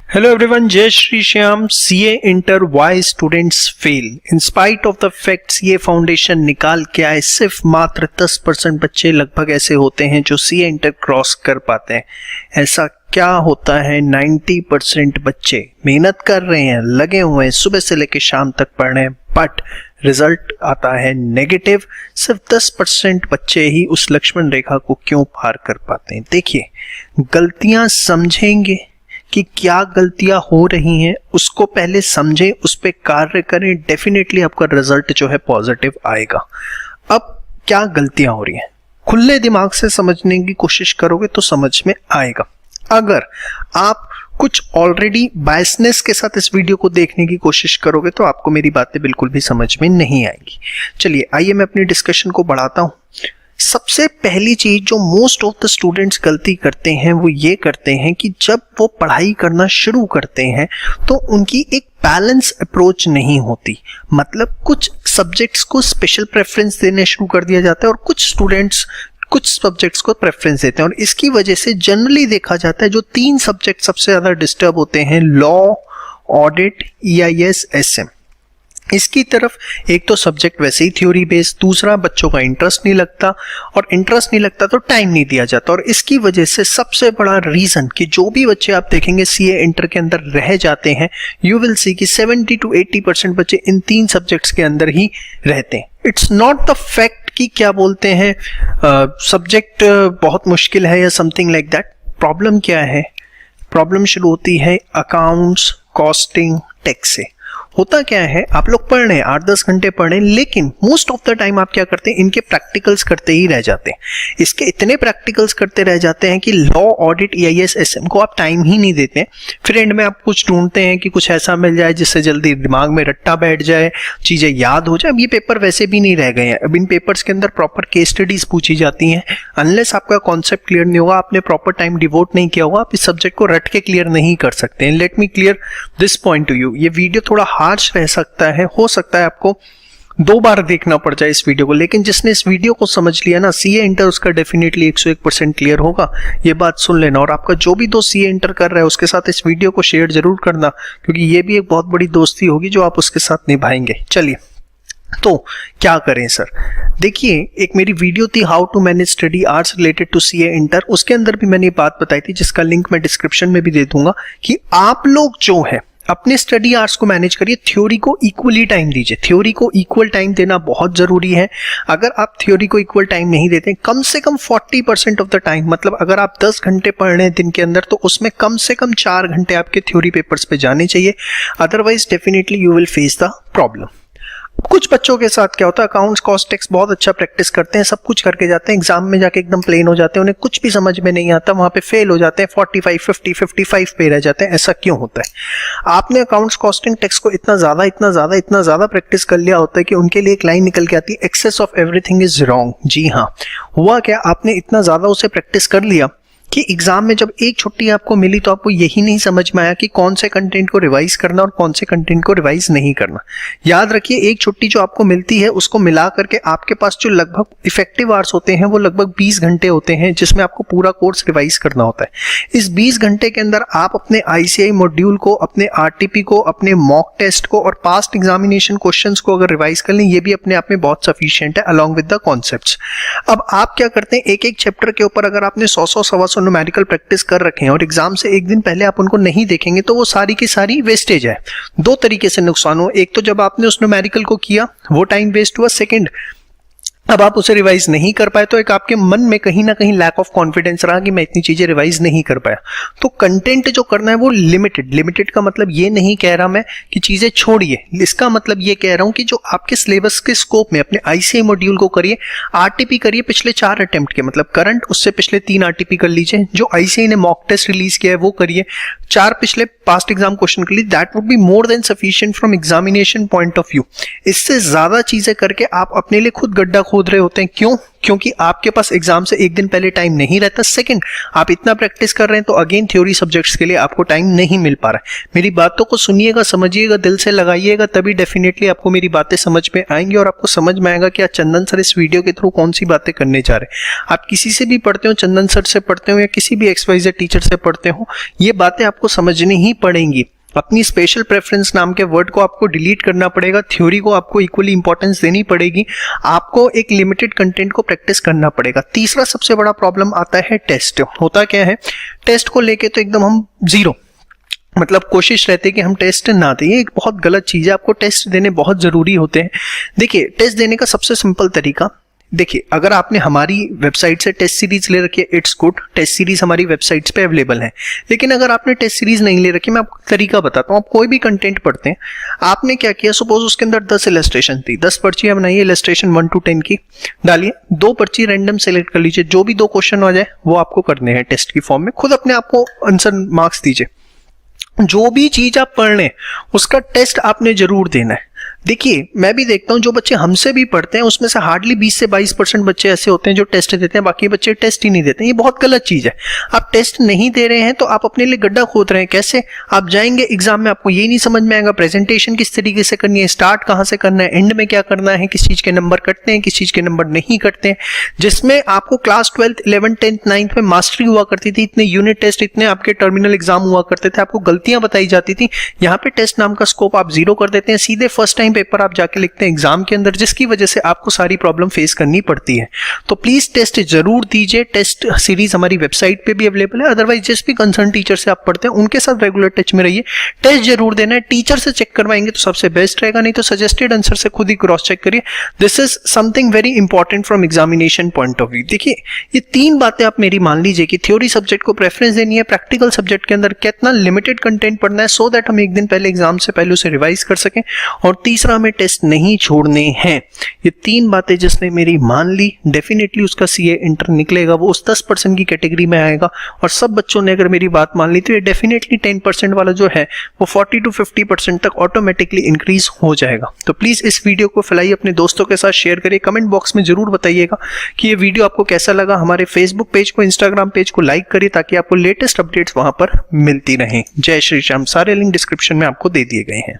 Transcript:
Hello everyone, जय Shri Shyam. CA inter why students fail in spite of the fact CA foundation निकाल के आए सिर्फ मात्र 10% बच्चे लगभग ऐसे होते हैं जो सीए इंटर क्रॉस कर पाते हैं। ऐसा क्या होता है? 90% बच्चे मेहनत कर रहे हैं, लगे हुए हैं, सुबह से लेकर शाम तक पढ़ रहे हैं, बट रिजल्ट आता है नेगेटिव। सिर्फ 10% बच्चे ही उस लक्ष्मण रेखा को क्यों पार कर पाते हैं? देखिए, गलतियां समझेंगे कि क्या गलतियां हो रही हैं, उसको पहले समझें, उस पर कार्य करें, डेफिनेटली आपका रिजल्ट जो है पॉजिटिव आएगा। अब क्या गलतियां हो रही हैं, खुले दिमाग से समझने की कोशिश करोगे तो समझ में आएगा। अगर आप कुछ ऑलरेडी बायसनेस के साथ इस वीडियो को देखने की कोशिश करोगे तो आपको मेरी बातें बिल्कुल भी समझ में नहीं आएंगी। चलिए आइए मैं अपनी डिस्कशन को बढ़ाता हूं। सबसे पहली चीज जो मोस्ट ऑफ द स्टूडेंट्स गलती करते हैं वो ये करते हैं कि जब वो पढ़ाई करना शुरू करते हैं तो उनकी एक बैलेंस अप्रोच नहीं होती। मतलब कुछ सब्जेक्ट्स को स्पेशल प्रेफरेंस देने शुरू कर दिया जाता है और कुछ स्टूडेंट्स कुछ सब्जेक्ट्स को प्रेफरेंस देते हैं, और इसकी वजह से जनरली देखा जाता है जो 3 सब्जेक्ट सबसे ज्यादा डिस्टर्ब होते हैं, लॉ, ऑडिट, EIS, SM। इसकी तरफ एक तो सब्जेक्ट वैसे ही थ्योरी बेस्ड, दूसरा बच्चों का इंटरेस्ट नहीं लगता, और इंटरेस्ट नहीं लगता तो टाइम नहीं दिया जाता। और इसकी वजह से सबसे बड़ा रीजन कि जो भी बच्चे आप देखेंगे सीए इंटर के अंदर रह जाते हैं, यू विल सी कि 70 to 80% बच्चे इन 3 सब्जेक्ट्स के अंदर ही रहते हैं। इट्स नॉट द फैक्ट कि क्या बोलते हैं सब्जेक्ट बहुत मुश्किल है या समथिंग लाइक दैट। प्रॉब्लम क्या है? प्रॉब्लम शुरू होती है अकाउंट्स, कॉस्टिंग, टैक्स से। होता क्या है, आप लोग पढ़ रहे हैं, 8-10 घंटे पढ़ रहे हैं, लेकिन मोस्ट ऑफ द टाइम आप क्या करते हैं, इनके प्रैक्टिकल्स करते ही रह जाते हैं। इसके इतने प्रैक्टिकल्स करते रह जाते हैं कि लॉ, ऑडिट, EIS, SM को आप टाइम ही नहीं देते हैं। फिर एंड में आप कुछ ढूंढते हैं कि कुछ ऐसा मिल जाए जिससे जल्दी दिमाग में रट्टा बैठ जाए, चीजें याद हो जाए। अब ये पेपर वैसे भी नहीं रह गए हैं, अब इन पेपर्स के अंदर प्रॉपर केस स्टडीज पूछी जाती हैं। अनलेस आपका कॉन्सेप्ट क्लियर नहीं होगा, आपने प्रॉपर टाइम डिवोट नहीं किया होगा, आप इस सब्जेक्ट को रट के क्लियर नहीं कर सकते हैं। Let me clear this point two you. ये वीडियो थोड़ा हार्श रह सकता है, हो सकता है आपको 2 बार देखना पड़ जाए इस वीडियो को, लेकिन जिसने इस वीडियो को समझ लिया ना, सीए इंटर उसका डेफिनेटली 101% क्लियर होगा। ये बात सुन लेना, और आपका जो भी दोस्त सीए इंटर कर रहा है उसके साथ इस वीडियो को शेयर जरूर करना, क्योंकि ये भी एक बहुत बड़ी दोस्ती होगी जो आप उसके साथ निभाएंगे। चलिए, तो क्या करें सर? देखिए, एक मेरी वीडियो थी how to manage study hours related to CA inter, उसके अंदर भी मैंने बात बताई थी, जिसका लिंक मैं डिस्क्रिप्शन में भी दे दूंगा, कि आप लोग जो है अपने स्टडी आवर्स को मैनेज करिए, थ्योरी को इक्वली टाइम दीजिए। थ्योरी को इक्वल टाइम देना बहुत जरूरी है। अगर आप थ्योरी को इक्वल टाइम नहीं देते, कम से कम 40% ऑफ द टाइम, मतलब अगर आप 10 घंटे पढ़ रहे हैं दिन के अंदर, तो उसमें कम से कम 4 घंटे आपके थ्योरी पेपर्स पे जाने चाहिए। Otherwise definitely you will face the problem. कुछ बच्चों के साथ क्या होता है, अकाउंट्स, कॉस्ट, टैक्स बहुत अच्छा प्रैक्टिस करते हैं, सब कुछ करके जाते हैं, एग्जाम में जाके एकदम प्लेन हो जाते हैं, उन्हें कुछ भी समझ में नहीं आता, वहां पे फेल हो जाते हैं, 45, 50, 55 पे रह जाते हैं। ऐसा क्यों होता है? आपने अकाउंट्स, कॉस्टिंग, टैक्स को इतना ज्यादा प्रैक्टिस कर लिया होता है कि उनके लिए एक लाइन निकल के आती है, excess of everything is wrong. जी हाँ, हुआ क्या, आपने इतना ज्यादा उसे प्रैक्टिस कर लिया कि एग्जाम में जब एक छुट्टी आपको मिली तो आपको यही नहीं समझ में आया कि कौन से कंटेंट को रिवाइज करना और कौन से कंटेंट को रिवाइज नहीं करना। याद रखिए, एक छुट्टी जो आपको मिलती है उसको मिला करके आपके पास जो लगभग इफेक्टिव आवर्स होते हैं वो लगभग 20 घंटे होते हैं, जिसमें आपको पूरा कोर्स रिवाइज करना होता है। इस 20 घंटे के अंदर आप अपने ICI मॉड्यूल को, अपने RTP को, अपने मॉक टेस्ट को और पास्ट एग्जामिनेशन क्वेश्चंस को अगर रिवाइज कर लें, ये भी अपने आप में बहुत सफिशिएंट है अलॉन्ग विद द कॉन्सेप्ट्स। अब आप क्या करते हैं, एक एक चैप्टर के ऊपर अगर आपने 100-125 न्यूमेरिकल प्रैक्टिस कर रखे हैं और एग्जाम से एक दिन पहले आप उनको नहीं देखेंगे तो वो सारी की सारी वेस्टेज है। 2 तरीके से नुकसान हो, एक तो जब आपने उस न्यूमेरिकल को किया वो टाइम वेस्ट हुआ, सेकंड अब आप उसे रिवाइज नहीं कर पाए तो एक आपके मन में कहीं ना कहीं लैक ऑफ कॉन्फिडेंस रहा कि मैं इतनी चीजें रिवाइज नहीं कर पाया। तो कंटेंट जो करना है वो लिमिटेड का मतलब ये नहीं कह रहा मैं कि चीजें छोड़िए, इसका मतलब ये कह रहा हूं कि जो आपके सिलेबस के स्कोप में अपने ICI मॉड्यूल को करिए, RTP करिए पिछले 4 अटेम्प्ट के, मतलब करंट, उससे पिछले 3 RTP कर लीजिए, जो ICI ने मॉक टेस्ट रिलीज किया है वो करिए, 4 पिछले पास्ट एग्जाम क्वेश्चन के लिए, that would be more than sufficient from examination point of view. इससे ज्यादा चीजें करके आप अपने लिए खुद गड्ढा खोद कूद रहे होते हैं। क्यों? क्योंकि आपके पास एग्जाम से एक दिन पहले टाइम नहीं रहता। सेकंड, आप इतना प्रैक्टिस कर रहे हैं तो अगेन थ्योरी सब्जेक्ट्स के लिए आपको टाइम नहीं मिल पा रहा है। मेरी बातों को सुनिएगा, समझिएगा, दिल से लगाइएगा, तभी डेफिनेटली आपको मेरी बातें समझ में आएंगी और आपको समझ में आएगा कि आज चंदन सर इस वीडियो के थ्रू कौन सी बातें करने जा रहे हैं। आप किसी से भी पढ़ते हो, चंदन सर से पढ़ते हो या किसी भी XYZ टीचर से पढ़ते हो, ये बातें आपको समझनी ही पड़ेंगी। अपनी स्पेशल प्रेफरेंस नाम के वर्ड को आपको डिलीट करना पड़ेगा, थ्योरी को आपको इक्वली इंपॉर्टेंस देनी पड़ेगी, आपको एक लिमिटेड कंटेंट को प्रैक्टिस करना पड़ेगा। तीसरा सबसे बड़ा प्रॉब्लम आता है टेस्ट। होता क्या है, टेस्ट को लेके तो एकदम हम जीरो, मतलब कोशिश रहती है कि हम टेस्ट ना दें। ये एक बहुत गलत चीज है, आपको टेस्ट देने बहुत जरूरी होते हैं। देखिए, टेस्ट देने का सबसे सिंपल तरीका, देखिए अगर आपने हमारी वेबसाइट से टेस्ट सीरीज ले रखी है, इट्स गुड, टेस्ट सीरीज हमारी वेबसाइट्स पे अवेलेबल है। लेकिन अगर आपने टेस्ट सीरीज नहीं ले रखी, मैं आपको तरीका बताता हूँ। आप कोई भी कंटेंट पढ़ते हैं, आपने क्या किया, सपोज उसके अंदर 10 इलस्ट्रेशन थी, 10 पर्चियां बनाइए, इलस्ट्रेशन 1 to 10 की डालिए, 2 पर्ची रैंडम सेलेक्ट कर लीजिए, जो भी 2 क्वेश्चन आ जाए वो आपको करने हैं टेस्ट की फॉर्म में। खुद अपने आप को आंसर मार्क्स दीजिए। जो भी चीज आप पढ़ रहे हैं उसका टेस्ट आपने जरूर देना है। देखिए, मैं भी देखता हूं जो बच्चे हमसे भी पढ़ते हैं उसमें से हार्डली 20 से 22% बच्चे ऐसे होते हैं जो टेस्ट देते हैं, बाकी बच्चे टेस्ट ही नहीं देते हैं। ये बहुत गलत चीज है। आप टेस्ट नहीं दे रहे हैं तो आप अपने लिए गड्ढा खोद रहे हैं। कैसे? आप जाएंगे एग्जाम में, आपको ये नहीं समझ में आएगा प्रेजेंटेशन किस तरीके से करनी है, स्टार्ट कहां से करना है, एंड में क्या करना है, किस चीज के नंबर कटते हैं, किस चीज के नंबर नहीं कटते हैं। जिसमें आपको class 12th 11th 10th 9th में मास्टरी हुआ करती थी, इतने यूनिट टेस्ट, इतने आपके टर्मिनल एग्जाम हुआ करते थे, आपको गलतियां बताई जाती थी। यहाँ पे टेस्ट नाम का स्कोप आप जीरो कर देते हैं, सीधे फर्स्ट टाइम पेपर आप जाके लिखते हैं एग्जाम के अंदर, जिसकी वजह से आपको सारी प्रॉब्लम फेस करनी पड़ती है। तो प्लीज टेस्ट जरूर दीजिए। टेस्ट सीरीज हमारी वेबसाइट पे भी अवेलेबल है। अदरवाइज जिस भी कंसर्न टीचर से आप पढ़ते हैं उनके साथ रेगुलर टच में रहिए। टेस्ट जरूर देना है, टीचर से चेक करवाएंगे तो सबसे बेस्ट रहेगा, नहीं तो सजेस्टेड आंसर से खुद ही क्रॉस चेक करिए। This is something very important from examination point of view. देखिए, ये 3 बातें आप मेरी मान लीजिए कि थ्योरी सब्जेक्ट को प्रेफरेंस देनी है, प्रैक्टिकल सब्जेक्ट के अंदर कितना लिमिटेड कंटेंट पढ़ना है सो दैट हम एक दिन पहले एग्जाम से पहले उसे रिवाइज कर सकें, और तीसरा हमें टेस्ट नहीं छोड़ने हैं। ये 3 बातें जिसने मेरी मान ली, डेफिनेटली उसका CA इंटर निकलेगा, वो उस 10% की कैटेगरी में आएगा। और सब बच्चों ने अगर मेरी बात मान ली तो ये डेफिनेटली 10% वाला जो है वो 40 to 50% तक ऑटोमेटिकली इंक्रीज हो जाएगा। तो प्लीज इस वीडियो को फैलाइए, अपने दोस्तों के साथ शेयर करिए, कमेंट बॉक्स में जरूर बताइएगा कि ये वीडियो आपको कैसा लगा। हमारे फेसबुक पेज को, इंस्टाग्राम पेज को लाइक करिए ताकि आपको लेटेस्ट अपडेट्स वहां पर मिलती रहें। जय श्री श्याम। सारे लिंक डिस्क्रिप्शन में आपको दे दिए गए हैं।